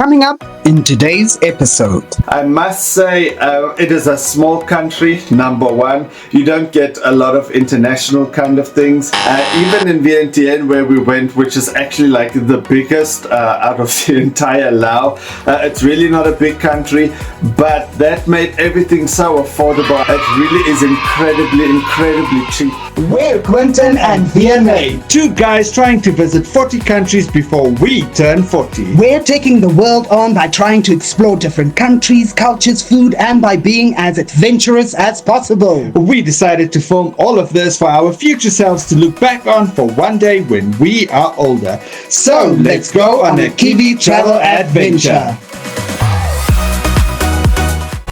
Coming up in today's episode. I must say it is a small country, number one. You don't get a lot of international kind of things. Even in Vientiane where we went, which is actually like the biggest out of the entire Laos, it's really not a big country, but that made everything so affordable. It really is incredibly cheap. We're Quentin and Vientiane, two guys trying to visit 40 countries before we turn 40. We're taking the world on by trying to explore different countries, cultures, food, and by being as adventurous as possible. We decided to film all of this for our future selves to look back on for one day when we are older. So let's go on a Kiwi travel adventure.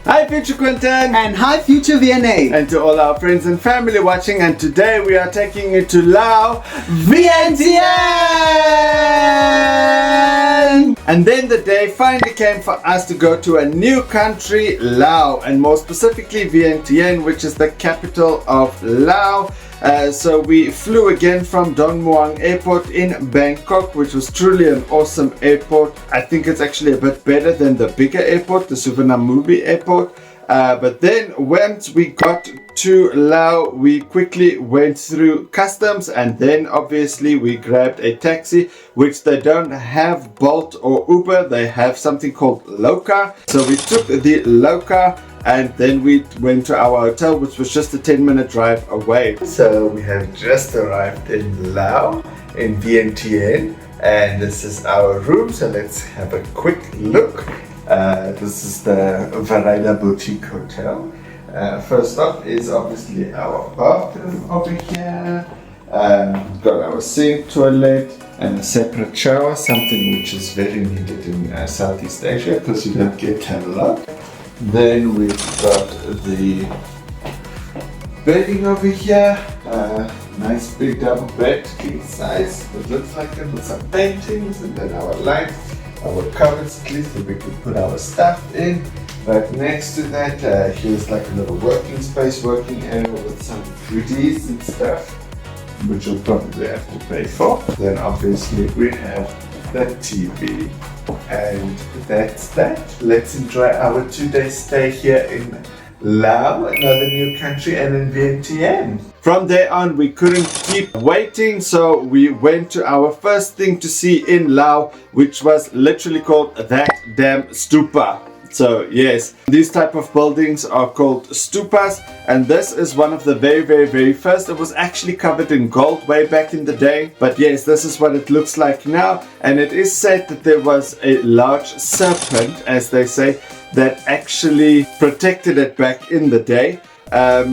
Hi future Quentin! And hi future Vientiane! And to all our friends and family watching, and today we are taking you to Laos, Vientiane! And then the day finally came for us to go to a new country, Laos, and more specifically Vientiane, which is the capital of Laos. So we flew again from Don Muang Airport in Bangkok, which was truly an awesome airport. I think it's actually a bit better than the bigger airport, the Suvarnabhumi airport. But then once we got to Laos, we quickly went through customs, and then obviously we grabbed a taxi, which they don't have Bolt or Uber. They have something called Loca. So we took the Loca, and then we went to our hotel, which was just a 10-minute drive away. So we have just arrived in Laos, in Vientiane, and this is our room. So let's have a quick look. This is the Varela Boutique Hotel. First off is obviously our bathroom over here. Got our sink, toilet, and a separate shower, something which is very needed in Southeast Asia because you don't get a lot. Then we've got the bedding over here. Nice big double bed, king size. It looks like it with some paintings, and then our lights, our cupboards, at least so we could put our stuff in. Right next to that, here's like a little working space, working area with some goodies and stuff, which you'll probably have to pay for. Then obviously we have the TV, and that's that. Let's enjoy our 2-day stay here in Laos, another new country, and in Vientiane. From there on, we couldn't keep waiting, so we went to our first thing to see in Laos, which was literally called That Dam Stupa. So yes, these type of buildings are called stupas, and this is one of the very first. It was actually covered in gold way back in the day, but yes, this is what it looks like now. And it is said that there was a large serpent, as they say, that actually protected it back in the day.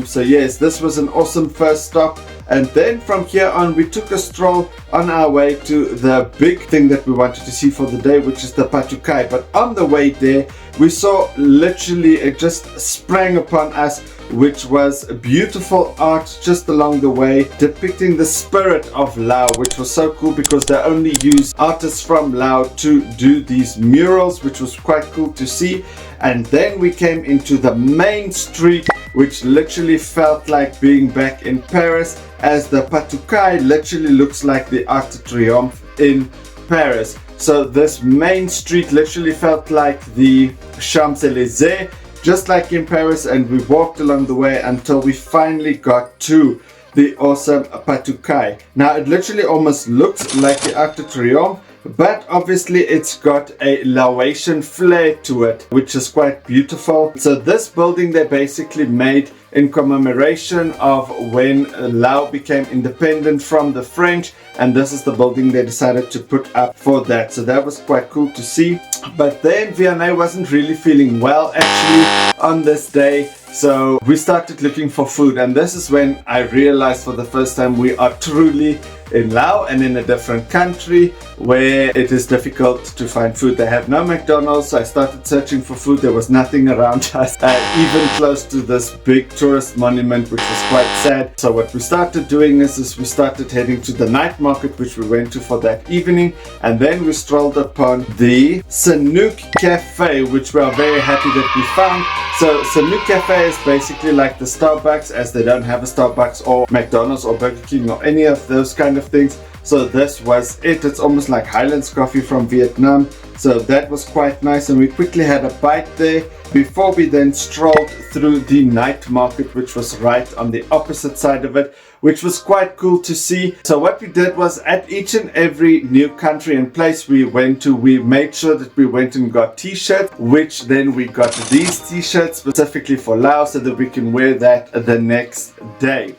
So yes, this was an awesome first stop. And then from here on, we took a stroll on our way to the big thing that we wanted to see for the day, which is the Patuxai. But on the way there, we saw literally, it just sprang upon us, which was beautiful art just along the way, depicting the spirit of Laos, which was so cool because they only use artists from Laos to do these murals, which was quite cool to see. And then we came into the main street, which literally felt like being back in Paris, as the Patuxai literally looks like the Arc de Triomphe in Paris. So this main street literally felt like the Champs-Élysées, just like in Paris, and we walked along the way until we finally got to the awesome Patuxai. Now it literally almost looks like the Arc de Triomphe, but obviously it's got a Laotian flair to it, which is quite beautiful. So this building they basically made in commemoration of when Laos became independent from the French, and this is the building they decided to put up for that. So that was quite cool to see. But then Vientiane wasn't really feeling well actually on this day, so we started looking for food, and this is when I realized for the first time we are truly in Laos and in a different country where it is difficult to find food. They have no McDonald's, so I started searching for food. There was nothing around us, even close to this big tourist monument, which was quite sad. So what we started doing is we started heading to the night market, which we went to for that evening, and then we strolled upon the Sanook Cafe, which we are very happy that we found. So Sanook Cafe is basically like the Starbucks, as they don't have a Starbucks or McDonald's or Burger King or any of those kind of things. So this was it. It's almost like Highlands coffee from Vietnam. So that was quite nice, and we quickly had a bite there before we then strolled through the night market, which was right on the opposite side of it, which was quite cool to see. So what we did was, at each and every new country and place we went to, we made sure that we went and got t-shirts, which then we got these t-shirts specifically for Laos so that we can wear that the next day.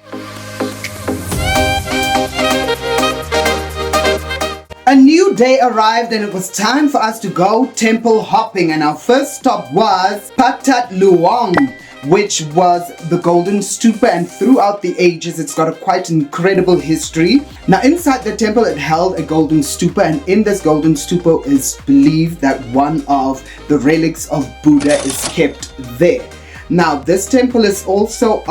A new day arrived and it was time for us to go temple hopping, and our first stop was Phra That Luang, which was the Golden Stupa, and throughout the ages it's got a quite incredible history. Now inside the temple it held a Golden Stupa, and in this Golden Stupa is believed that one of the relics of Buddha is kept there. Now this temple is also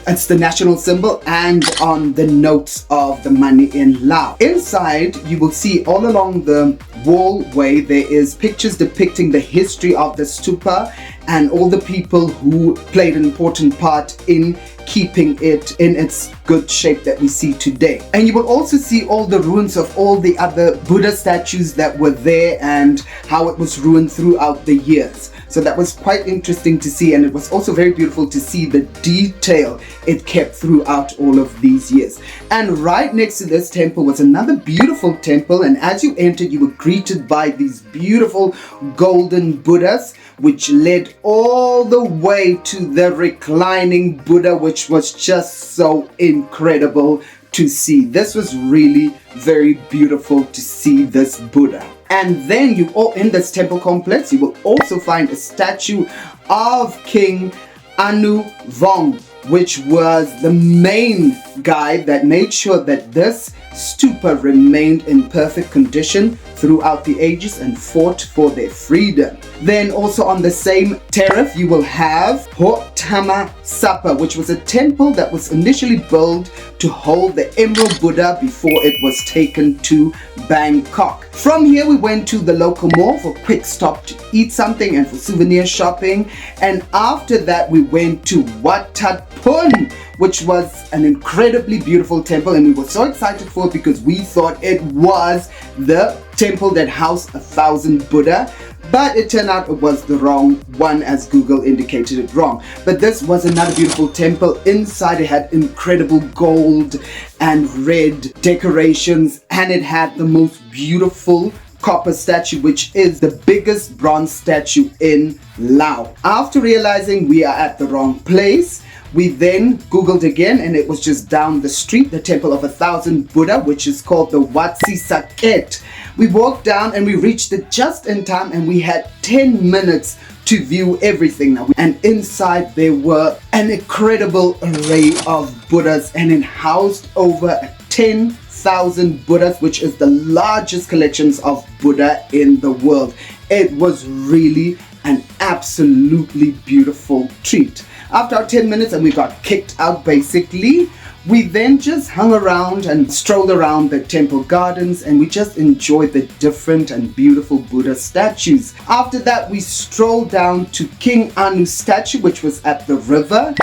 it's the national symbol and on the notes of the money in Laos. Inside you will see all along the wallway there is pictures depicting the history of the stupa and all the people who played an important part in keeping it in its good shape that we see today. And you will also see all the ruins of all the other Buddha statues that were there and how it was ruined throughout the years. So that was quite interesting to see, and it was also very beautiful to see the detail it kept throughout all of these years. And right next to this temple was another beautiful temple, and as you entered you were greeted by these beautiful golden Buddhas, which led all the way to the reclining Buddha, which was just so incredible to see. This was really very beautiful to see this Buddha. And then in this temple complex, you will also find a statue of King Anu Vong, which was the main guy that made sure that this stupa remained in perfect condition throughout the ages and fought for their freedom. Then also on the same terrace you will have Hotama Sapa, which was a temple that was initially built to hold the Emerald Buddha before it was taken to Bangkok. From here we went to the local mall for a quick stop to eat something and for souvenir shopping, and after that we went to Wat Pun, which was an incredibly beautiful temple, and we were so excited for it because we thought it was the temple that housed 1,000 Buddha, but it turned out it was the wrong one, as Google indicated it wrong. But this was another beautiful temple. Inside it had incredible gold and red decorations, and it had the most beautiful copper statue, which is the biggest bronze statue in Laos. After realizing we are at the wrong place, we then Googled again, and it was just down the street, the temple of 1,000 Buddha, which is called the Wat Sisaket. We walked down and we reached it just in time, and we had 10 minutes to view everything now. And inside there were an incredible array of Buddhas, and it housed over 10,000 Buddhas, which is the largest collections of Buddha in the world. It was really an absolutely beautiful treat. After our 10 minutes and we got kicked out basically, we then just hung around and strolled around the temple gardens, and we just enjoyed the different and beautiful Buddha statues. After that we strolled down to King Anu's statue, which was at the river,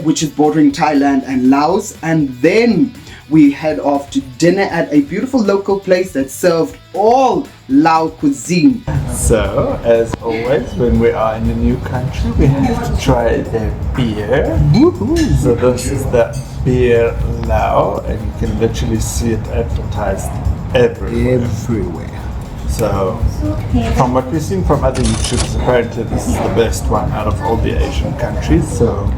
which is bordering Thailand and Laos, and then we head off to dinner at a beautiful local place that served all Lao cuisine. So, as always, when we are in a new country, we have to try their beer. Woohoo! So this is the beer Lao, and you can literally see it advertised everywhere. So, from what we've seen from other YouTubers, apparently this is the best one out of all the Asian countries. So,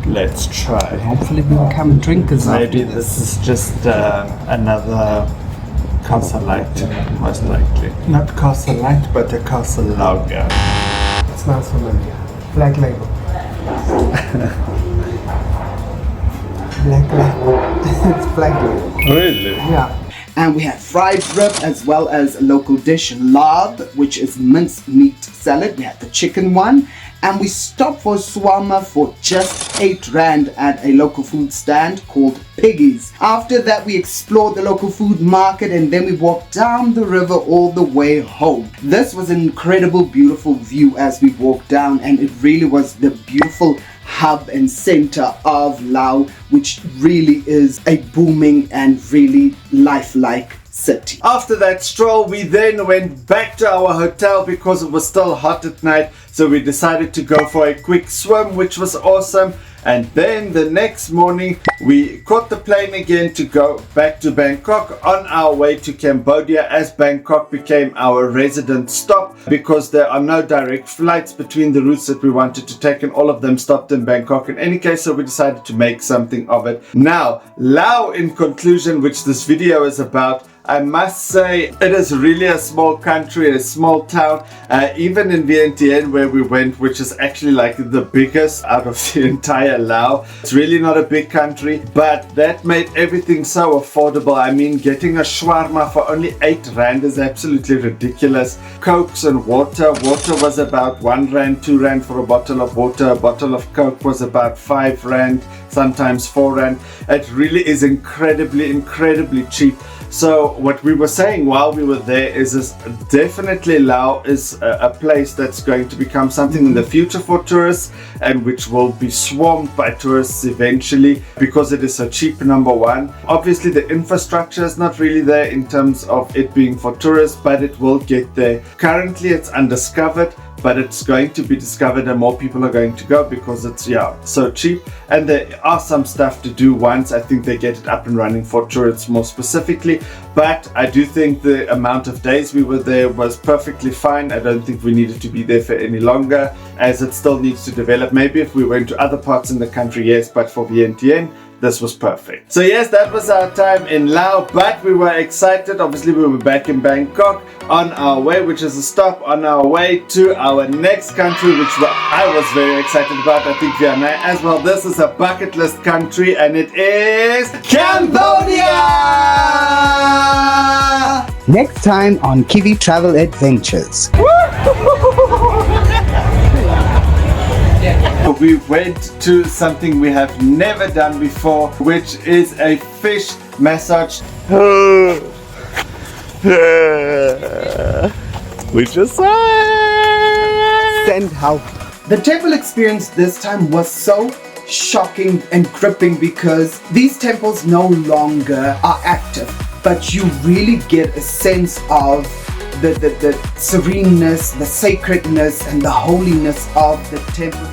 let's try. Hopefully we'll become drinkers. Maybe this is just another Casa Light, most likely. Not Casa Light, but a Casa Lager. It smells familiar. Black label. Black label. It's black label. Really? Yeah. And we had fried rib as well as a local dish, larb, which is minced meat salad. We had the chicken one, and we stopped for shawarma for just 8 Rand at a local food stand called Piggy's. After that we explored the local food market, and then we walked down the river all the way home. This was an incredible beautiful view as we walked down, and it really was the beautiful hub and center of Laos, which really is a booming and really lifelike city. After that stroll, we then went back to our hotel because it was still hot at night. So we decided to go for a quick swim, which was awesome. And then the next morning, we caught the plane again to go back to Bangkok on our way to Cambodia, as Bangkok became our resident stop because there are no direct flights between the routes that we wanted to take, and all of them stopped in Bangkok in any case, so we decided to make something of it. Now, Laos in conclusion, which this video is about, I must say it is really a small country, a small town. Even in Vientiane where we went, which is actually like the biggest out of the entire Laos. It's really not a big country, but that made everything so affordable. I mean, getting a shawarma for only 8 rand is absolutely ridiculous. Cokes and water. Water was about 1 rand, 2 rand for a bottle of water. A bottle of Coke was about 5 rand, sometimes 4 rand. It really is incredibly cheap. So what we were saying while we were there is definitely Laos is a place that's going to become something in the future for tourists, and which will be swarmed by tourists eventually because it is so cheap, number one. Obviously the infrastructure is not really there in terms of it being for tourists, but it will get there. Currently it's undiscovered, but it's going to be discovered and more people are going to go because it's so cheap, and there are some stuff to do once I think they get it up and running for tourists more specifically. But I do think the amount of days we were there was perfectly fine. I don't think we needed to be there for any longer, as it still needs to develop. Maybe if we went to other parts in the country, yes, but for Vientiane this was perfect. So yes, that was our time in Laos, but we were excited. Obviously we were back in Bangkok on our way, which is a stop on our way to our next country, which I was very excited about. I think Vientiane as well. This is a bucket list country, and it is Cambodia! Next time on Kiwi Travel Adventures. We went to something we have never done before, which is a fish massage. We just Send help. The temple experience this time was so shocking and gripping because these temples no longer are active, but you really get a sense of the sereneness, the sacredness, and the holiness of the temple.